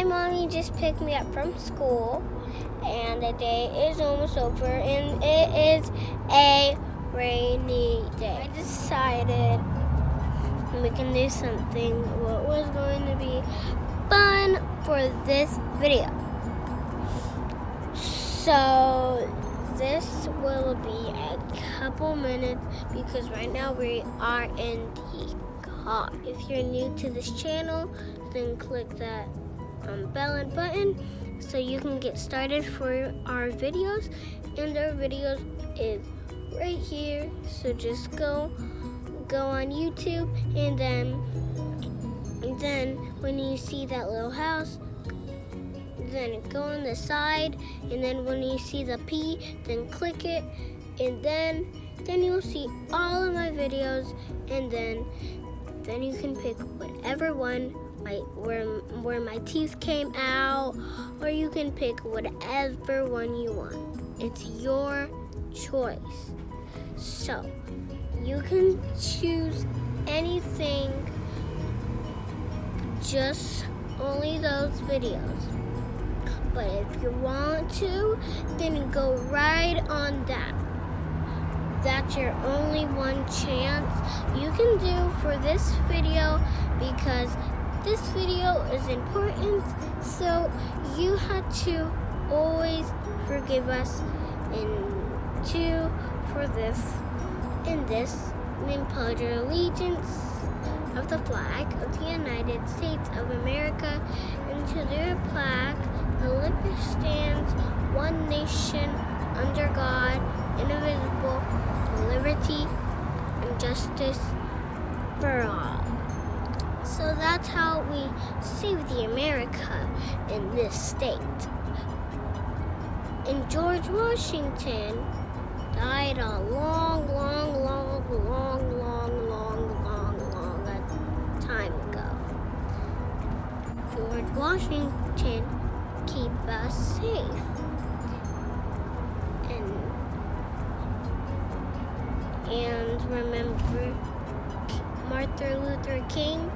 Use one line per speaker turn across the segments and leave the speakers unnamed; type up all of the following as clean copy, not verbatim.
my mommy just picked me up from school, and the day is almost over, and it is a rainy day. I decided we can do something what was going to be fun for this video. So this will be a couple minutes because right now we are in the car. If you're new to this channel, then click that bell and button so you can get started for our videos, and our videos is right here. So just go on YouTube, and then when you see that little house, then go on the side, and then when you see the P, then click it, and then you'll see all of my videos, and then you can pick whatever one, where my teeth came out, or you can pick whatever one you want. It's your choice. So you can choose anything, just only those videos. But if you want to, then go right on that. That's your only one chance you can do for this video, because this video is important. So you have to always forgive us and pledge your allegiance of the flag of the United States of America, and to the flag which stands one nation under God, indivisible, with liberty and justice for all. So that's how we save the America in this state. And George Washington died a long time ago. George Washington keep us safe. And remember Martin Luther King?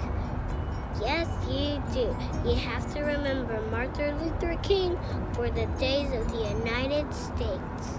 Yes, you do. You have to remember Martin Luther King for the days of the United States.